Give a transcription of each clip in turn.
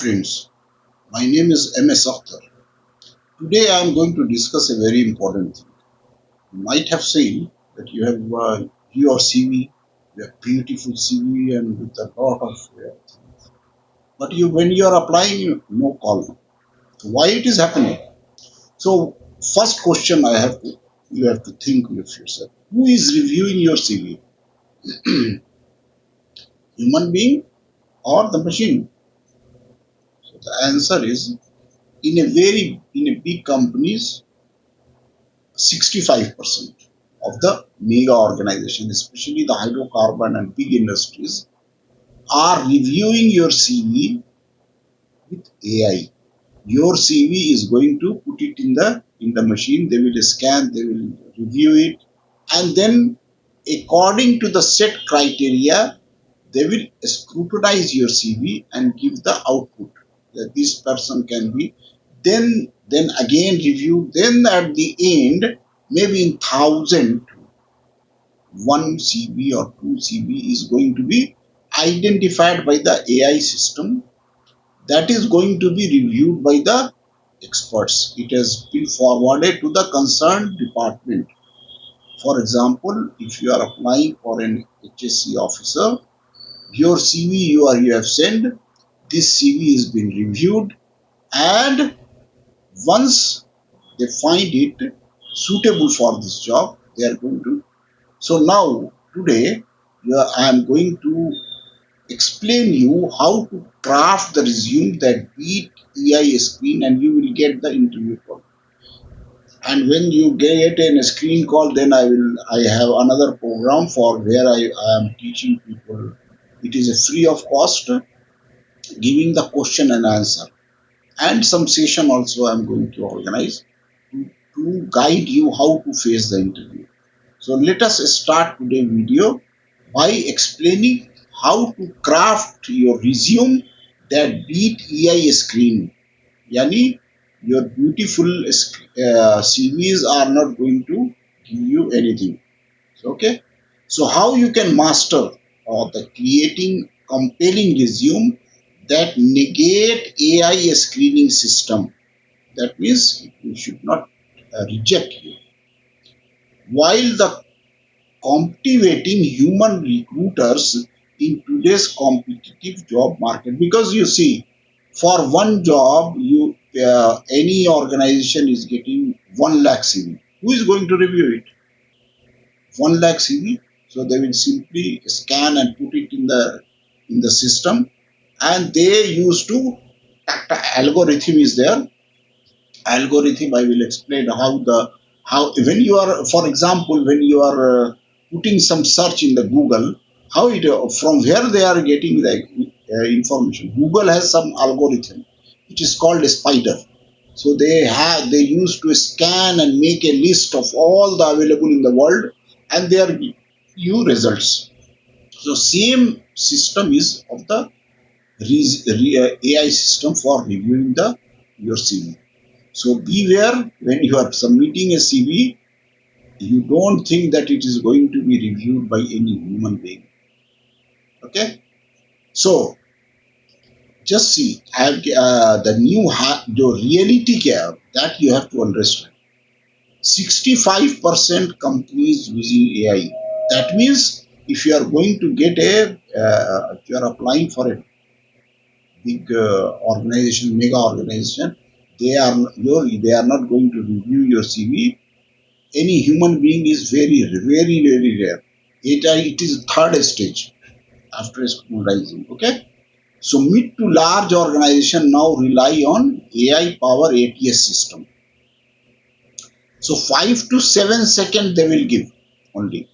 Friends, my name is MS Akhtar. Today I am going to discuss a very important thing. You might have seen that you have your CV, you have beautiful CV and with a lot of things. But when you are applying, no call. So why it is happening? So first question you have to think with yourself. Who is reviewing your CV? Human being or the machine? So the answer is in a big companies 65% of the mega organization, especially the hydrocarbon and big industries, are reviewing your CV with AI. Your CV is going to put it in the machine. They will scan, they will review it, and then according to the set criteria, they will scrutinize your CV and give the output that this person can be. Then again review. Then at the end, maybe in thousand one CV or two CV is going to be identified by the AI system that is going to be reviewed by the experts. It has been forwarded to the concerned department. For example, if you are applying for an HSC officer, your CV you have sent, this CV is being reviewed, and once they find it suitable for this job, they are going to. So now today, I am going to explain you how to craft the resume that beat EI screen, and you will get the interview call. And when you get a screen call, then I have another program for where I am teaching people. It is a free of cost, giving the question and answer, and some session also I am going to organize to guide you how to face the interview. So let us start today's video by explaining how to craft your resume that beat EI screen. Yani your beautiful CVs are not going to give you anything. Okay. So how you can master or the creating compelling resume that negate AI screening system. That means it should not reject you. While the captivating human recruiters in today's competitive job market, because you see, for one job you any organization is getting 1 lakh CV. Who is going to review it? 1 lakh CV. So they will simply scan and put it in the system, and they used to algorithm is there. Algorithm, I will explain how when you are, for example, when you are putting some search in the Google, how it from where they are getting the information. Google has some algorithm which is called a spider. So they used to scan and make a list of all the available in the world, and they are you results. So same system is of the AI system for reviewing the your CV. So beware when you are submitting a CV, you don't think that it is going to be reviewed by any human being. Okay? So just see, I have the reality care that you have to understand. 65% companies using AI. That means if you are going to get if you are applying for a big organization, mega organization, they are not going to review your CV. Any human being is very rare. It is third stage after scrutinising. Okay, so mid to large organization now rely on AI power ATS system. So 5 to 7 seconds they will give only.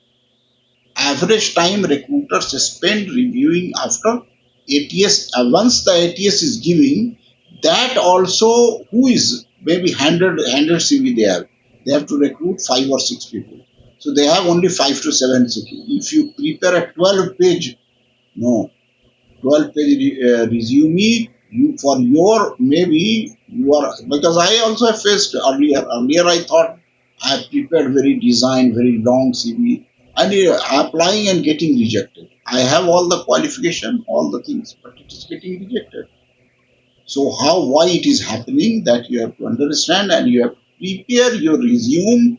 Average time recruiters spend reviewing after ATS. Once the ATS is giving, that also who is maybe 100 CV they have to recruit 5 or 6 people. So they have only 5 to 7 seconds. If you prepare a 12 page, no, 12 page resume, you for your maybe you are, because I also faced earlier I thought I prepared very design very long CV, and applying and getting rejected. I have all the qualification, all the things, but it is getting rejected. So why it is happening, that you have to understand, and you have to prepare your resume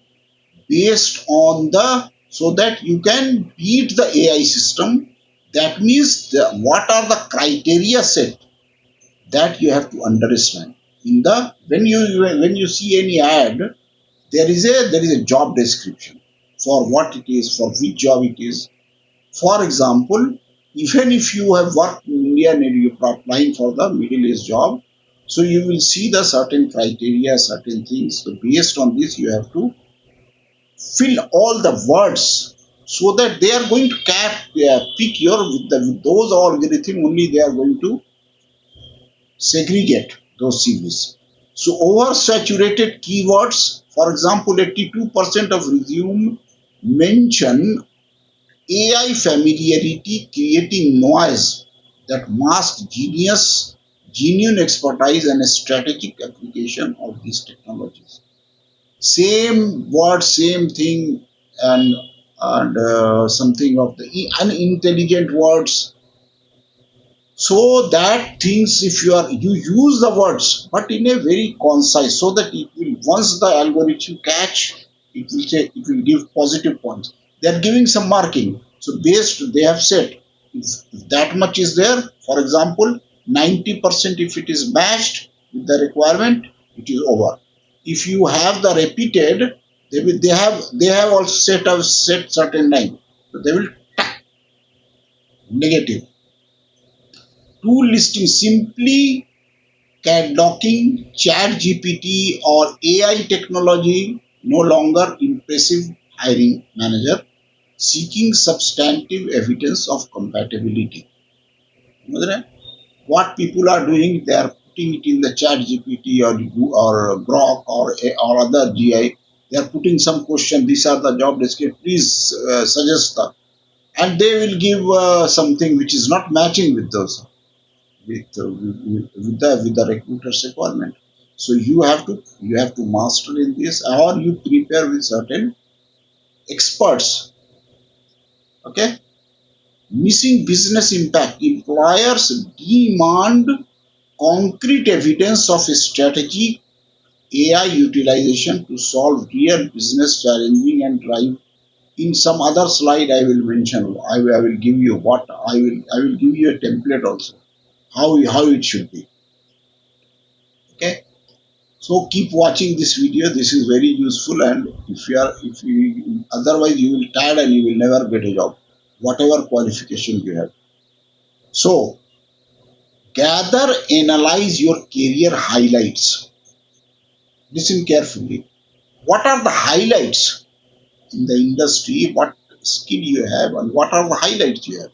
based on the, so that you can beat the AI system. That means what are the criteria set, that you have to understand. In the, when you see any ad, there is a job description for what it is, for which job it is. For example, even if you have worked in India and you are applying for the Middle East job, so you will see the certain criteria, certain things. So based on this, you have to fill all the words, so that they are going to pick your, with those algorithm only, they are going to segregate those CVs. So oversaturated keywords, for example, 82% of resume mention AI familiarity, creating noise that masks genuine expertise and strategic application of these technologies. Same word, same thing, and something of the unintelligent words, so that things, if you use the words but in a very concise, so that it will, once the algorithm catch, it will give positive points. They are giving some marking, so based, they have said, if that much is there, for example 90%, if it is matched with the requirement, it is over. If you have the repeated, they have also set certain line, so they will negative. Tool listing, simply Cadlocking, ChatGPT, or AI technology no longer impressive hiring manager seeking substantive evidence of compatibility. You know that? What people are doing, they are putting it in the ChatGPT or Grok or other GI. They are putting some question. These are the job description. Please suggest that, and they will give something which is not matching with those, with the recruiter's requirement. So you have to master in this, or you prepare with certain experts. Okay, missing business impact. Employers demand concrete evidence of strategy AI utilization to solve real business challenging and drive. In some other slide, I will mention. I will give you what I will give you a template also, how it should be. Okay. So keep watching this video. This is very useful, and if you otherwise you will tired and you will never get a job, whatever qualification you have. So gather, analyze your career highlights. Listen carefully. What are the highlights in the industry? What skill you have, and what are the highlights you have?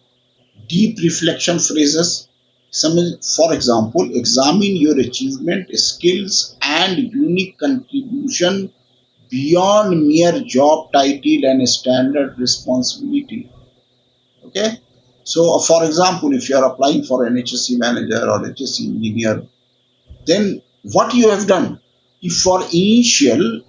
Deep reflection phrases. Some, for example, examine your achievement, skills, and unique contribution beyond mere job title and standard responsibility. Okay. So, for example, if you are applying for an HSC manager or HSC engineer, then what you have done? If for initial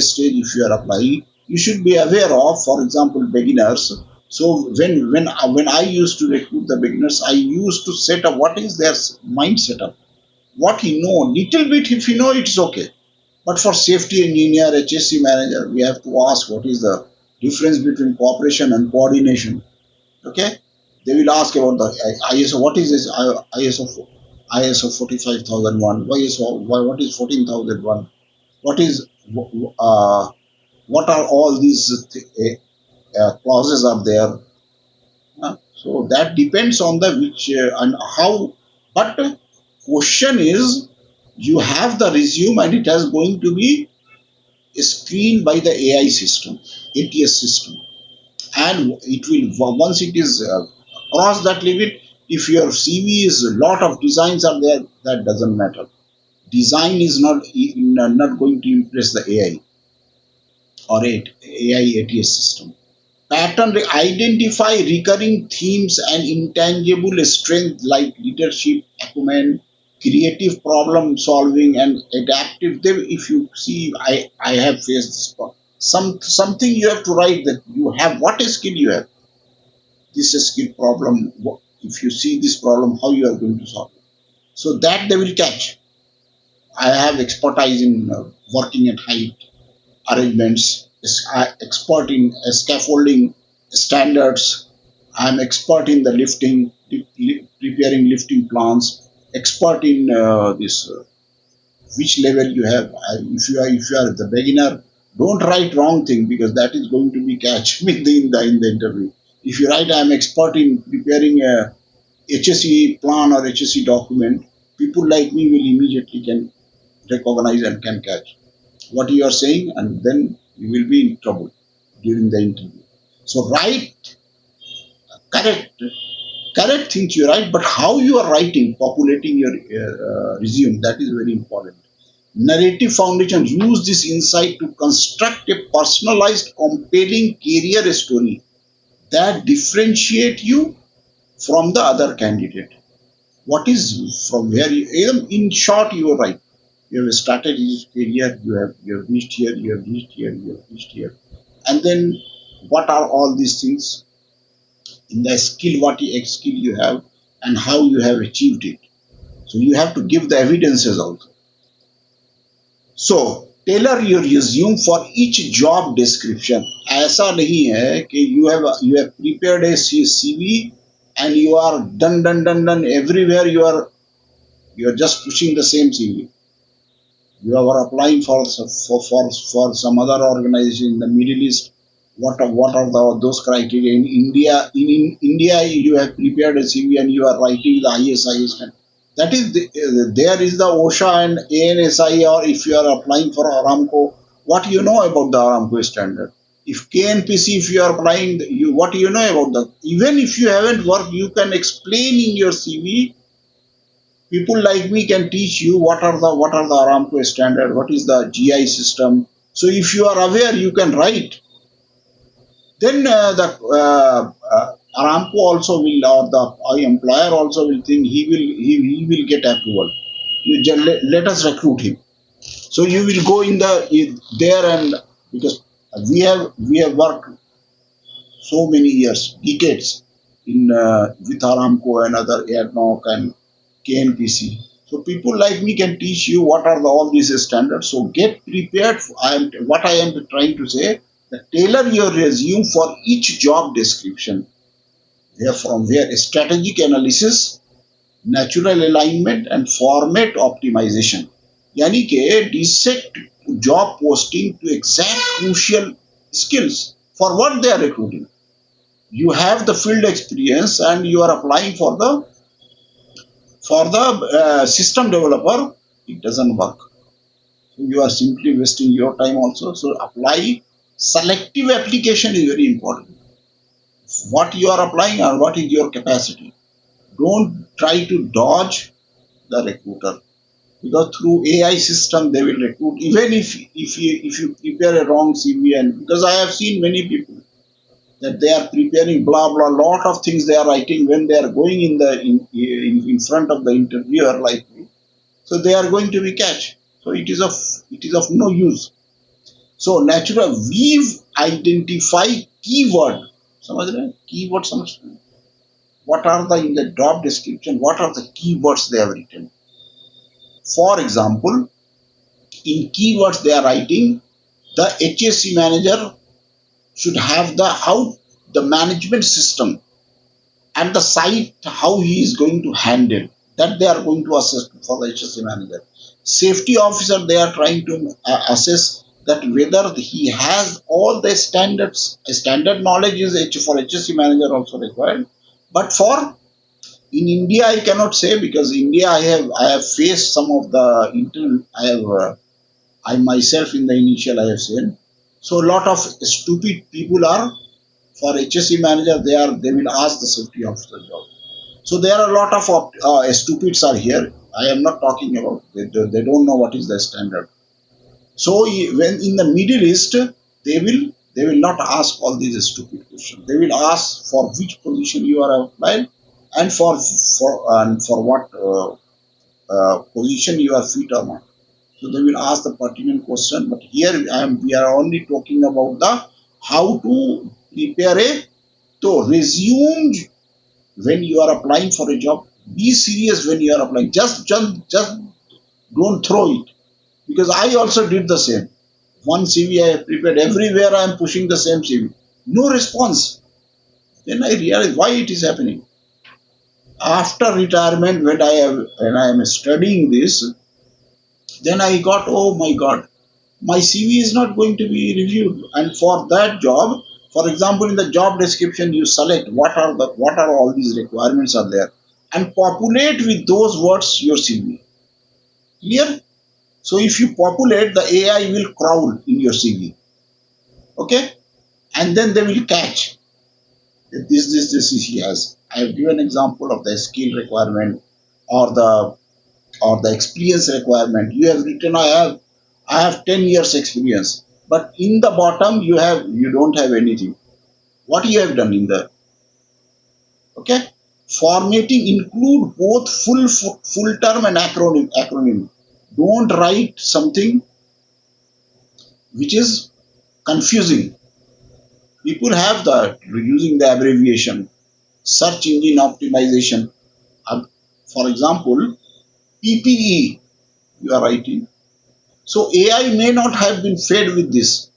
stage, if you are applying, you should be aware of, for example, beginners. So when I used to recruit the beginners, I used to set up what is their mind setup, what he know, little bit. If you know, it's okay. But for safety engineer, HSC manager, we have to ask what is the difference between cooperation and coordination. Okay, they will ask about the ISO. What is this ISO 45001? What is 14001? What is what are all these clauses are there? So that depends on the which and how. But question is, you have the resume and it has going to be screened by the AI system, ATS system, and it will, once it is across that limit, if your CV is a lot of designs are there, that doesn't matter. Design is not going to impress the AI or AI ATS system. Pattern, identify recurring themes and intangible strength like leadership, acumen, creative problem solving, and adaptive. If you see, I have faced this problem. Something you have to write, that you have, what skill you have. This skill problem. If you see this problem, how you are going to solve it. So that they will catch. I have expertise in working at height arrangements, expert in scaffolding standards. I'm expert in the lifting, preparing lifting plans. Expert in this which level you have. If you are the beginner, don't write wrong thing because that is going to be catch with in the interview. If you write I'm expert in preparing a HSE plan or HSE document, people like me will immediately can recognize and can catch what you are saying, and then you will be in trouble during the interview. So write correct correct things you write, but how you are writing, populating your resume, that is very important. Narrative foundation, use this insight to construct a personalized, compelling career story that differentiate you from the other candidate. What is from where you, in short, you are right. You have a strategy career, you have reached here, you have reached here, you have reached here. And then what are all these things in the skill, skill you have and how you have achieved it. So you have to give the evidences also. So tailor your resume for each job description. ऐसा नहीं है कि you have prepared a CV and you are done everywhere. You are just pushing the same CV. You are applying for some other organization in the Middle East. Those criteria in India? In India, you have prepared a CV and you are writing the ISIS. That is there is the OSHA and ANSI, or if you are applying for Aramco, what you know about the Aramco standard. If KNPC, if you are applying, what you know about that. Even if you haven't worked, you can explain in your CV. People like me can teach you what are the Aramco standard, what is the GI system. So if you are aware, you can write. Then the Aramco also will, or the employer also will think he will get approval. You just let us recruit him. So you will go there, and because we have worked so many years, decades in with Aramco and other ADNOC and KNPC. So people like me can teach you what are all these standards. So get prepared. What I am trying to say, that tailor your resume for each job description. From where strategic analysis, natural alignment and format optimization. यानी कि dissect job posting to exact crucial skills for what they are recruiting. You have the field experience and you are applying for the system developer. It doesn't work. You are simply wasting your time also. So apply. Selective application is very important. What you are applying or what is your capacity. Don't try to dodge the recruiter, because through AI system they will recruit, even if you prepare a wrong CV. And because I have seen many people that they are preparing blah blah lot of things they are writing, when they are going in front of the interviewer like me, so they are going to be catch. So it is of no use. So natural, we've identify keyword. समझ रहे हैं? Keyword समझ रहे हैं? What are the in the job description? What are the keywords they have written? For example, in keywords they are writing, the HSC manager should have the management system and the site, how he is going to handle that, they are going to assess for the HSC manager. Safety officer, they are trying to assess that whether he has all the standard knowledge is for HSC manager also required. But for in India, I cannot say, because India I have faced some of the I myself in the initial I have seen. So a lot of stupid people are for HSE manager. They will ask the safety officer job. So there are a lot of stupids are here. I am not talking about they don't know what is the standard. So when in the Middle East, they will not ask all these stupid questions. They will ask for which position you are applied, and for what position you are fit or not. So they will ask the pertinent question. But here we are only talking about the how to prepare a to resume when you are applying for a job. Be serious when you are applying. Just don't throw it. Because I also did the same. One CV I have prepared, everywhere I am pushing the same CV. No response. Then I realized why it is happening. After retirement, when I am studying this, then I got, oh my God, my CV is not going to be reviewed. And for that job, for example, in the job description, you select what are all these requirements are there, and populate with those words your CV. Clear? So if you populate, the AI will crawl in your CV. Okay, and then they will catch this he has. I have given example of the skill requirement or the experience requirement. You have written I have 10 years experience, but in the bottom you don't have anything. What you have done in the okay formatting include both full term and acronym. Don't write something which is confusing. People have that using the abbreviation, search engine optimization. Uh, for example, PPE you are writing. So AI may not have been fed with this.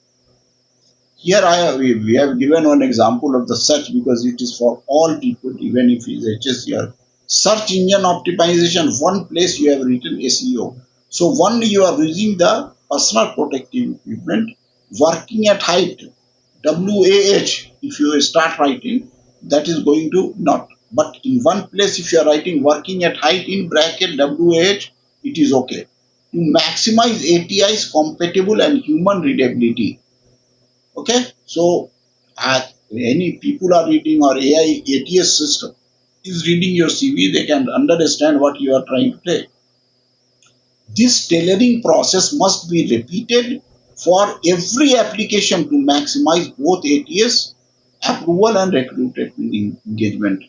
Here we have given one example of the search because it is for all people, even if it is HSCR. Search engine optimization, one place you have written SEO. So one you are using the personal protective equipment, working at height, WAH, if you start writing, that is going to not. But in one place, if you are writing working at height in bracket WAH, it is okay. To maximize APIs compatible and human readability. Okay, so any people are reading or AI ATS system is reading your CV, they can understand what you are trying to say. This tailoring process must be repeated for every application to maximize both ATS approval and recruitment engagement.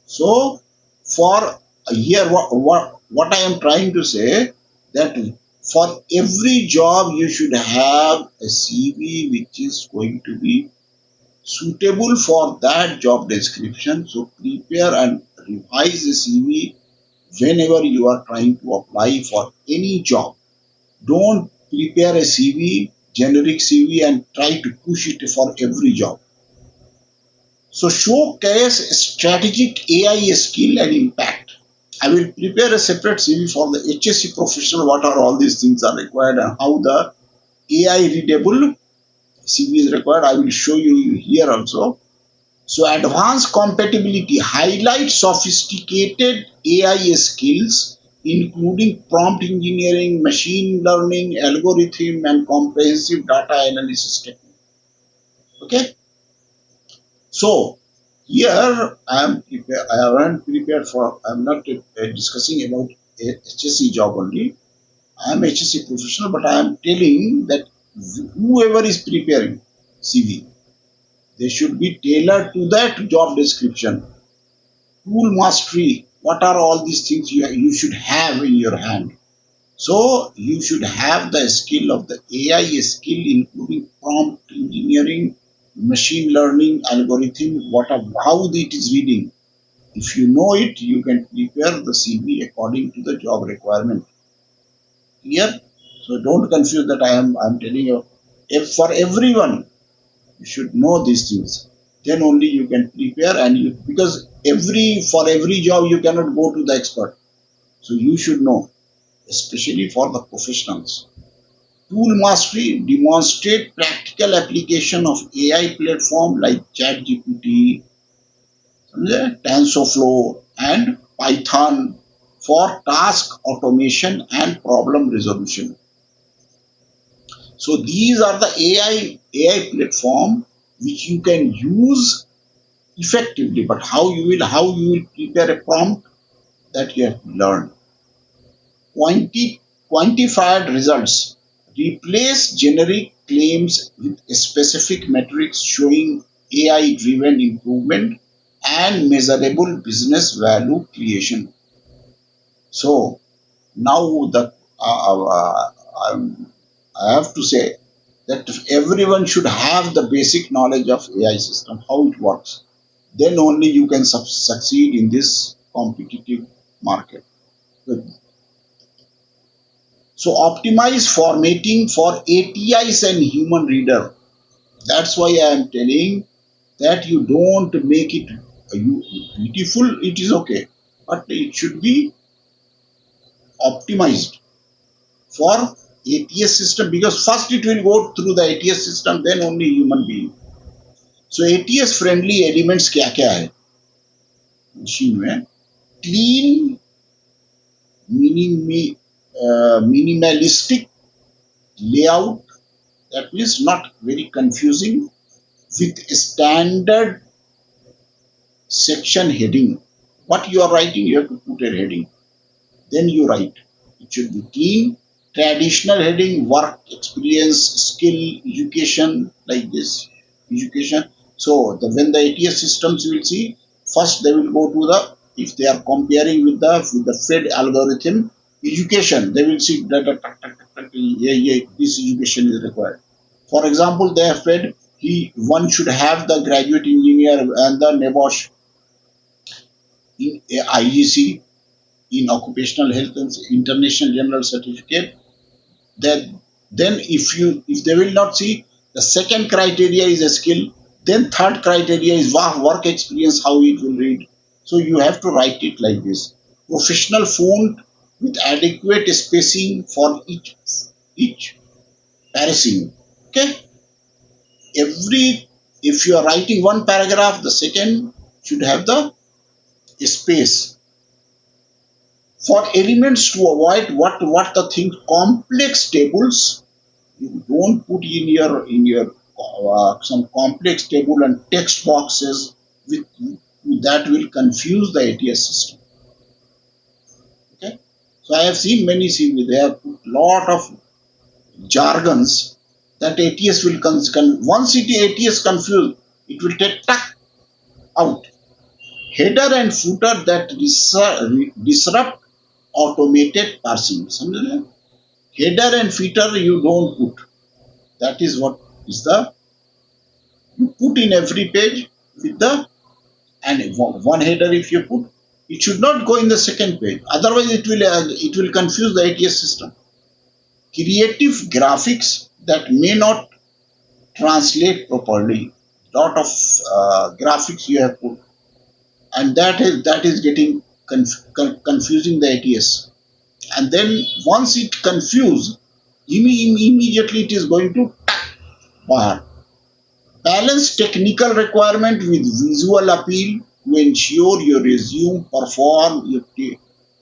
So, for here, what I am trying to say that for every job you should have a CV which is going to be suitable for that job description. So prepare and revise the CV whenever you are trying to apply for any job. Don't prepare a CV, generic CV, and try to push it for every job. So showcase strategic AI skill and impact. I will prepare a separate CV for the HSC professional. What are all these things are required and how the AI readable CV is required. I will show you here also. So advanced compatibility highlights sophisticated AI skills, including prompt engineering, machine learning, algorithm, and comprehensive data analysis technique. Okay, so here I am prepared. I haven't prepared for. I am not discussing about HSC job only. I am HSC professional, but I am telling that whoever is preparing CV, they should be tailored to that job description. Tool mastery, what are all these things you should have in your hand. So you should have the skill of the AI skill, including prompt engineering, machine learning, algorithm, how it is reading. If you know it, you can prepare the CV according to the job requirement. Clear? So don't confuse that I'm telling you. If for everyone, you should know these things. Then only you can prepare and you because for every job you cannot go to the expert. So you should know, especially for the professionals. Tool mastery, demonstrate practical application of AI platform like ChatGPT, TensorFlow, and Python for task automation and problem resolution. So these are the AI platform which you can use effectively. But how you will prepare a prompt that you have to learn. Quanti, Quantified results. Replace generic claims with specific metrics showing AI driven improvement and measurable business value creation. So now um, I have to say that everyone should have the basic knowledge of AI system, how it works. Then only you can succeed in this competitive market. Good. So optimize formatting for ATIs and human reader. That's why I am telling that you don't make it beautiful. It is okay, but it should be optimized for ATS system, because first it will go through the ATS system, then only human being. So ATS friendly elements क्या क्या है machine में? Clean, minimalistic layout, that means not very confusing, with standard section heading. What you are writing, you have to put a heading. Then you write. It should be clean, traditional heading, work experience, skill, education, like this. Education. So when the ATS systems will see, first they will go to the, if they are comparing with the Fed algorithm, education, they will see that yeah, this education is required. For example, they have fed one should have the graduate engineer and the NEBOSH in IGC, in occupational health and international general certificate. Then if they will not see, the second criteria is a skill, then third criteria is work experience, how it will read. So you have to write it like this: professional font with adequate spacing for each parsing. Okay, every, if you are writing one paragraph, the second should have the space. For elements, to avoid what the thing, complex tables, you don't put in your some complex table and text boxes, with that will confuse the ATS system. Okay, so I have seen many CV, they have put lot of jargons that ATS will once it ATS confused, it will take tuck out. Header and footer that disrupt automated parsing. समझ? Header and footer you don't put. That is what is the, you put in every page with the, and one header if you put, it should not go in the second page. Otherwise it will confuse the ATS system. Creative graphics that may not translate properly. Lot of graphics you have put, and that is getting confusing the ATS. And then once it confused, immediately it is going to bar. Balance technical requirement with visual appeal to ensure your resume perform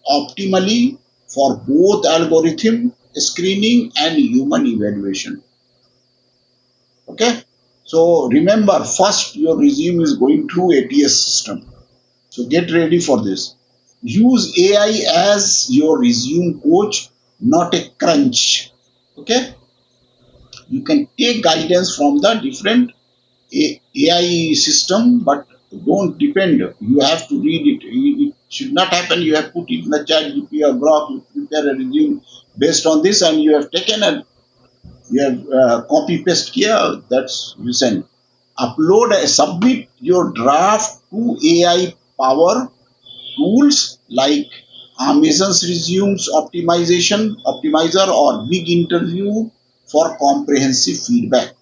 optimally for both algorithm screening and human evaluation. Okay. So remember, first your resume is going through ATS system. So get ready for this. Use AI as your resume coach, not a crunch. Okay. You can take guidance from the different AI system, but don't depend. You have to read it. It should not happen. You have put it in the chat GP or Grok, you prepare a resume based on this, and you have taken a, you have copy paste here. That's listen. Upload, submit your draft to AI power tools like Amazon's resumes optimizer or big interview for comprehensive feedback.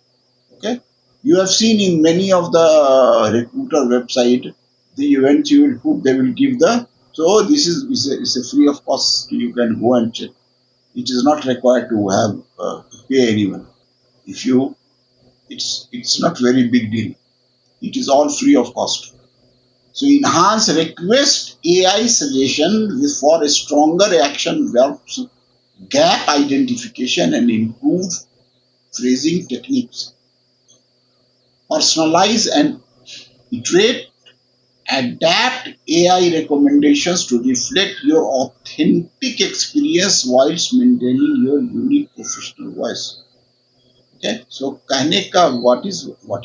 Okay, you have seen in many of the recruiter website, the events you will put, they will give the, so this is a free of cost, you can go and check. It is not required to have to pay anyone. If you, it's not very big deal, it is all free of cost. So enhance request AI suggestion for a stronger action verbs, gap identification, and improve phrasing techniques. Personalize and iterate, adapt AI recommendations to reflect your authentic experience whilst maintaining your unique professional voice. Okay, so कहने का what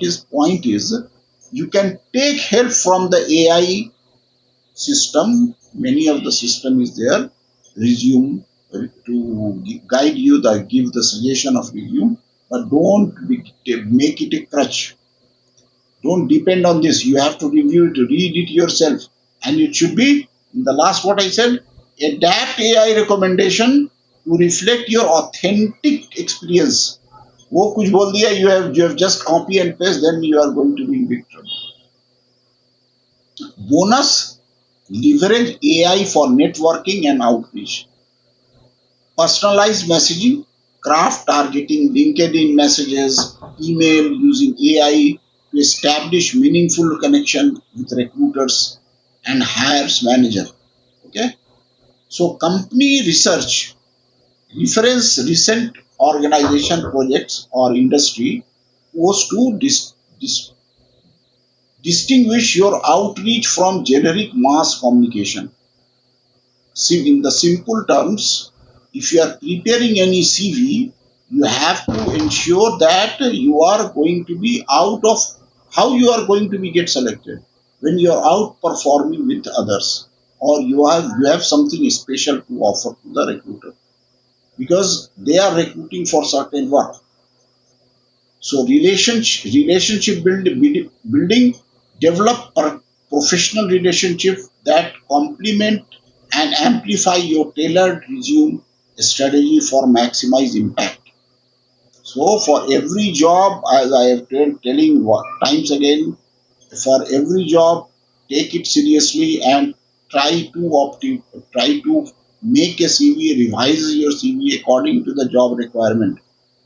is point is, you can take help from the AI system. Many of the system is there, resume, to guide you, the give the suggestion of resume, but don't make it a crutch. Don't depend on this. You have to review it, read it yourself, and it should be In the last, what I said, adapt AI recommendation to reflect your authentic experience. वो कुछ बोल दिया, you have just copy and paste, then you are going to be in big trouble. Bonus, leverage AI for networking and outreach. Personalized messaging, craft targeting LinkedIn messages, email using AI to establish meaningful connection with recruiters and hires manager. Okay. So company research, reference recent organization projects or industry was to distinguish your outreach from generic mass communication. See, in the simple terms, if you are preparing any CV, you have to ensure that you are going to be out of how you are going to be get selected when you are outperforming with others, or you have something special to offer to the recruiter because they are recruiting for certain work. So building, develop professional relationship that complement and amplify your tailored resume strategy for maximize impact. So for every job, as I have telling times again, for every job, take it seriously and try to make a CV, revise your CV according to the job requirement.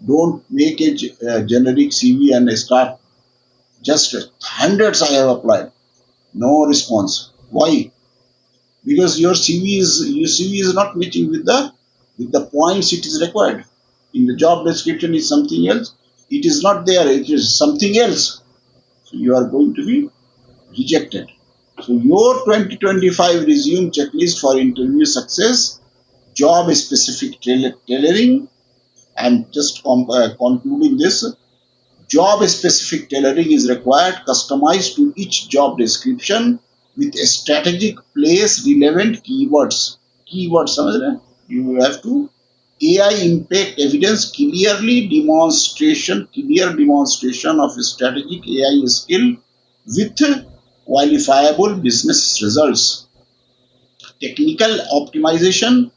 Don't make a generic CV and start just hundreds I have applied, no response. Why? Because your CV is not matching with the points it is required. In the job description is something else. It is not there. It is something else. So you are going to be rejected. So your 2025 resume checklist for interview success, job specific tailoring. I'm just concluding this. Job specific tailoring is required, customized to each job description with a strategic place relevant keywords. Keywords, समझ रहे हैं? You have to AI impact evidence clear demonstration of strategic AI skill with qualifiable business results. Technical optimization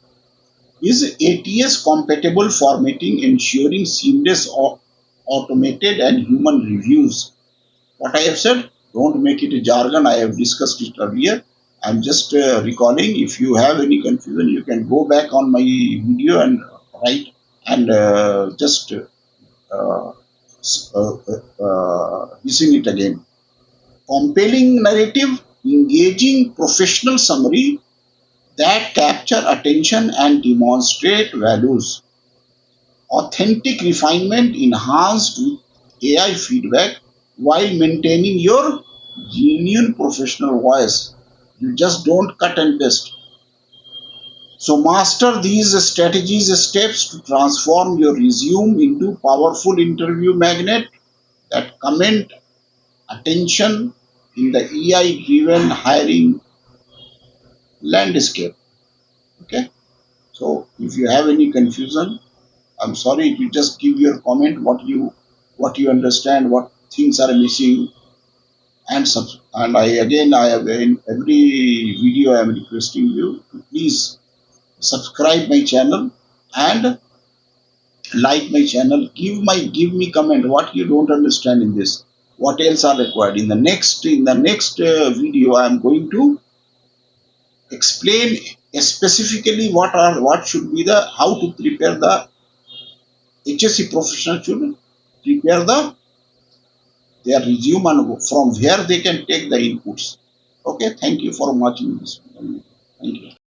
is ATS compatible formatting, ensuring seamless automated and human reviews. What I have said, don't make it a jargon. I have discussed it earlier. I'm just recalling. If you have any confusion, you can go back on my video and write and just listen it again. Compelling narrative, engaging professional summary that capture attention and demonstrate values. Authentic refinement enhanced with AI feedback while maintaining your genuine professional voice. You just don't cut and paste. So master these strategies steps to transform your resume into powerful interview magnet that command attention in the AI driven hiring landscape. Okay. So if you have any confusion, I'm sorry, you just give your comment what you understand, what things are missing, and I have in every video I am requesting you to please subscribe my channel and like my channel. Give me comment what you don't understand in this. What else are required in the next video? I am going to explain specifically what should be the how to prepare the HSC professional should prepare their resume and from where they can take the inputs. Okay, thank you for watching this. Thank you.